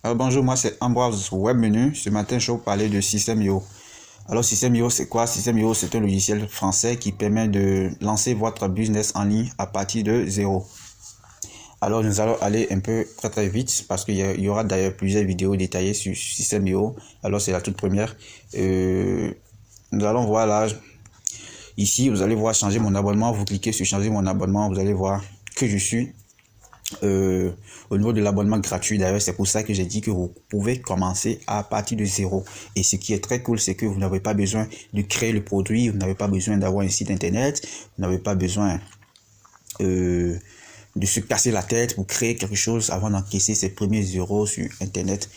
Alors bonjour, moi c'est Ambroise Webmenu. Ce matin, je vais vous parler de System.io. Alors System.io, c'est quoi? System.io, c'est un logiciel français qui permet de lancer votre business en ligne à partir de zéro. Alors nous allons aller un peu très vite parce qu'il y aura d'ailleurs plusieurs vidéos détaillées sur System.io. Alors c'est la toute première. Nous allons voir là. Ici, vous allez voir changer mon abonnement. Vous cliquez sur changer mon abonnement. Vous allez voir que je suis au niveau de l'abonnement gratuit. D'ailleurs, c'est pour ça que j'ai dit que vous pouvez commencer à partir de zéro. Et ce qui est très cool, c'est que vous n'avez pas besoin de créer le produit, vous n'avez pas besoin d'avoir un site internet, vous n'avez pas besoin de se casser la tête pour créer quelque chose avant d'encaisser ses premiers euros sur internet,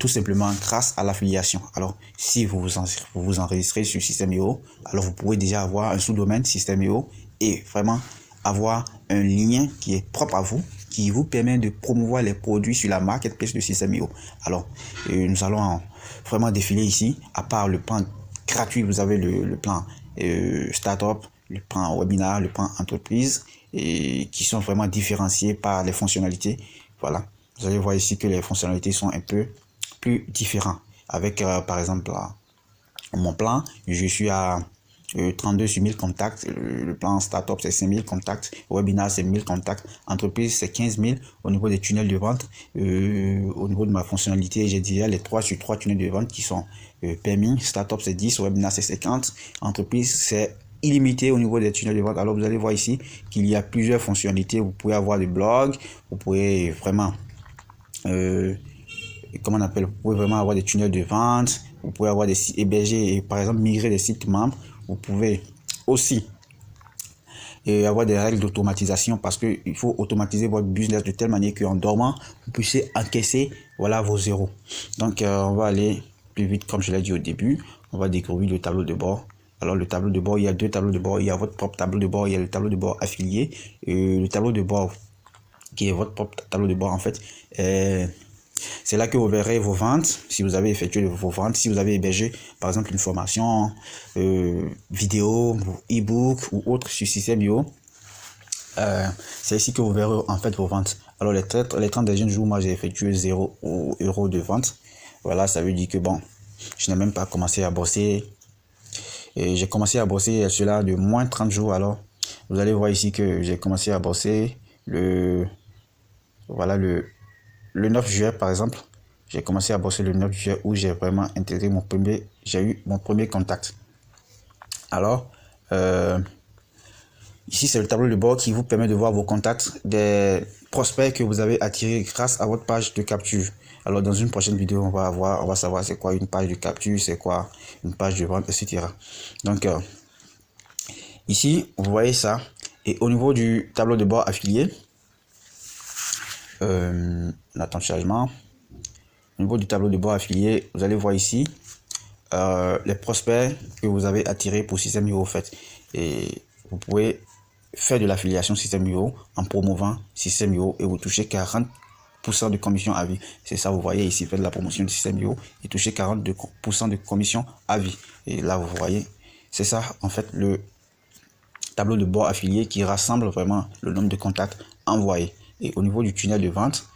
tout simplement grâce à l'affiliation. Alors si vous vous enregistrez sur System.io, alors vous pouvez déjà avoir un sous-domaine System.io et vraiment avoir un lien qui est propre à vous, qui vous permet de promouvoir les produits sur la marketplace de System.io. Alors nous allons vraiment défiler ici. À part le plan gratuit, vous avez le plan startup, le plan webinar, le plan entreprise, et qui sont vraiment différenciés par les fonctionnalités. Voilà, vous allez voir ici que les fonctionnalités sont un peu plus différentes. Avec par exemple mon plan, je suis à 32 sur 1000 contacts, le plan startup c'est 5000 contacts, webinar c'est 1000 contacts, entreprise c'est 15 000. Au niveau des tunnels de vente, au niveau de ma fonctionnalité, j'ai déjà les 3 sur 3 tunnels de vente qui sont permis. Startup c'est 10, webinar c'est 50, entreprise c'est illimité au niveau des tunnels de vente. Alors vous allez voir ici qu'il y a plusieurs fonctionnalités. Vous pouvez avoir des blogs, vous pouvez vraiment comment on appelle, vous pouvez vraiment avoir des tunnels de vente, vous pouvez avoir des sites hébergés et par exemple migrer des sites membres. Vous pouvez aussi avoir des règles d'automatisation parce qu'il faut automatiser votre business de telle manière qu'en dormant, vous puissiez encaisser voilà, vos zéros. Donc on va aller plus vite comme je l'ai dit au début. On va découvrir le tableau de bord. Alors le tableau de bord, il y a deux tableaux de bord. Il y a votre propre tableau de bord, il y a le tableau de bord affilié. Le tableau de bord qui est votre propre tableau de bord en fait. C'est là que vous verrez vos ventes, si vous avez effectué vos ventes, si vous avez hébergé par exemple une formation, vidéo, e-book ou autre sur System.io. C'est ici que vous verrez en fait vos ventes. Alors les 30 derniers jours, moi j'ai effectué 0 euros de vente. Voilà, ça veut dire que bon, je n'ai même pas commencé à bosser. Et j'ai commencé à bosser cela de moins 30 jours. Alors vous allez voir ici que j'ai commencé à bosser le 9 juillet par exemple. J'ai commencé à bosser le 9 juillet où j'ai vraiment intégré j'ai eu mon premier contact. Alors ici c'est le tableau de bord qui vous permet de voir vos contacts des prospects que vous avez attirés grâce à votre page de capture. Alors dans une prochaine vidéo on va savoir c'est quoi une page de capture, c'est quoi une page de vente, etc. Donc ici vous voyez ça, et au niveau du tableau de bord affilié, on attend le chargement. Au niveau du tableau de bord affilié, vous allez voir ici les prospects que vous avez attirés pour System.io en fait. Et vous pouvez faire de l'affiliation System.io en promouvant System.io et vous touchez 40% de commission à vie. C'est ça, vous voyez ici, faites de la promotion de System.io et touchez 40% de commission à vie. Et là, vous voyez, c'est ça en fait le tableau de bord affilié qui rassemble vraiment le nombre de contacts envoyés. Et au niveau du tunnel de vente,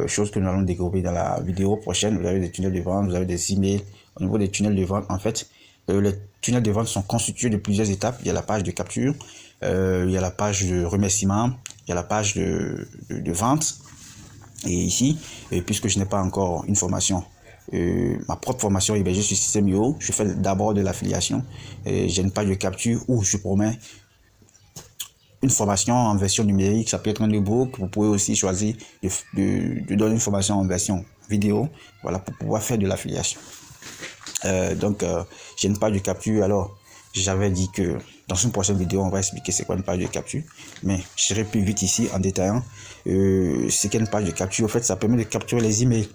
chose que nous allons découvrir dans la vidéo prochaine, vous avez des tunnels de vente, vous avez des emails. Au niveau des tunnels de vente, en fait, les tunnels de vente sont constitués de plusieurs étapes. Il y a la page de capture, il y a la page de remerciement, il y a la page de vente. Et ici, puisque je n'ai pas encore une formation, ma propre formation hébergée sur System.io, je fais d'abord de l'affiliation. J'ai une page de capture où je promets une formation en version numérique, ça peut être un e-book. Vous pouvez aussi choisir de donner une formation en version vidéo, voilà, pour pouvoir faire de l'affiliation. Donc, j'ai une page de capture. Alors, j'avais dit que dans une prochaine vidéo, on va expliquer c'est quoi une page de capture. Mais je serai plus vite ici en détaillant ce qu'est une page de capture. En fait, ça permet de capturer les emails.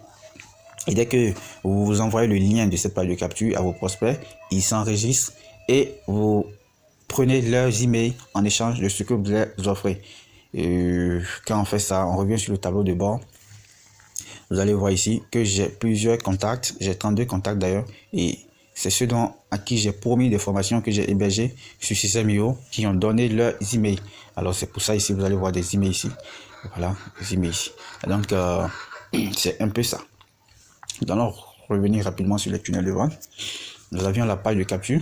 Et dès que vous envoyez le lien de cette page de capture à vos prospects, ils s'enregistrent et vous prenez leurs emails en échange de ce que vous leur offrez. Quand on fait ça, on revient sur le tableau de bord. Vous allez voir ici que j'ai plusieurs contacts. J'ai 32 contacts d'ailleurs. Et c'est ceux à qui j'ai promis des formations que j'ai hébergées sur System.io qui ont donné leurs emails. Alors c'est pour ça ici, vous allez voir des emails ici. Voilà, des emails ici. Donc c'est un peu ça. Nous allons revenir rapidement sur les tunnels de vente. Nous avions la page de capture.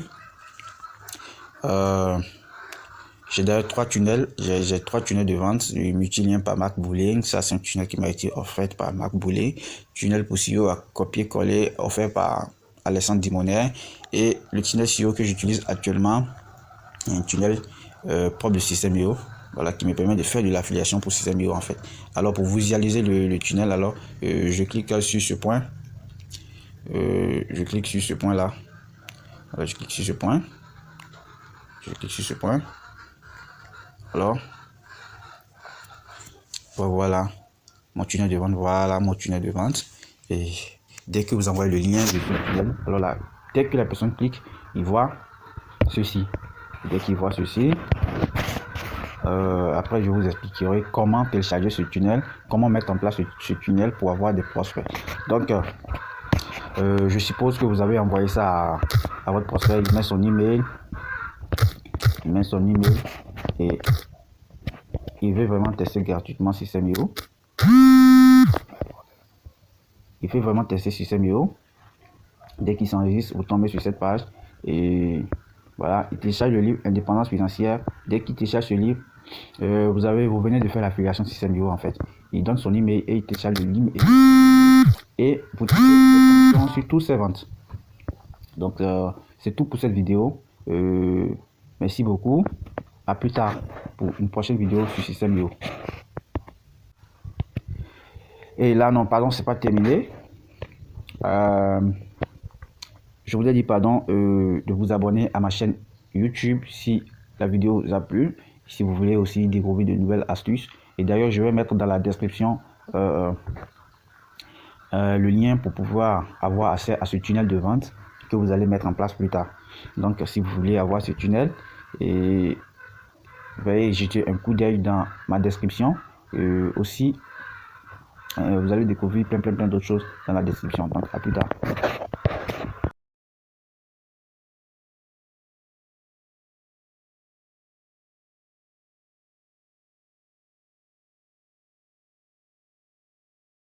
J'ai d'ailleurs 3 tunnels. J'ai 3 tunnels de vente. Le multilien par Marc Boulet. Ça, c'est un tunnel qui m'a été offert par Marc Boulet. Tunnel pour CEO à copier-coller offert par Alessandre Dimonet. Et le tunnel CEO que j'utilise actuellement, un tunnel propre de Système.io. Voilà, qui me permet de faire de l'affiliation pour Système.io en fait. Alors pour visualiser le tunnel, alors je clique sur ce point. Je clique sur ce point là. Voilà, je clique sur ce point. Je clique sur ce point. Alors, voilà mon tunnel de vente. Voilà mon tunnel de vente. Et dès que vous envoyez le lien de ce tunnel, alors là, dès que la personne clique, il voit ceci. Dès qu'il voit ceci, après je vous expliquerai comment télécharger ce tunnel, comment mettre en place ce tunnel pour avoir des prospects. Donc, je suppose que vous avez envoyé ça à votre prospect. Il met son email. Et il veut vraiment tester gratuitement Système.io. Il fait vraiment tester Système.io. Dès qu'il s'enregistre, vous tombez sur cette page et voilà, il télécharge le livre Indépendance financière. Dès qu'il télécharge ce livre, vous venez de faire l'affiliation Système.io en fait. Il donne son email et il télécharge le livre et vous trouvez sur toutes ses ventes. Donc c'est tout pour cette vidéo. Merci beaucoup. À plus tard pour une prochaine vidéo sur Système.io. Et là, non, pardon, c'est pas terminé. Je vous ai dit, pardon, de vous abonner à ma chaîne YouTube si la vidéo vous a plu. Si vous voulez aussi découvrir de nouvelles astuces. Et d'ailleurs, je vais mettre dans la description le lien pour pouvoir avoir accès à ce tunnel de vente que vous allez mettre en place plus tard. Donc, si vous voulez avoir ce tunnel, et veuillez jeter un coup d'œil dans ma description. Aussi, vous allez découvrir plein d'autres choses dans la description. Donc, à plus tard.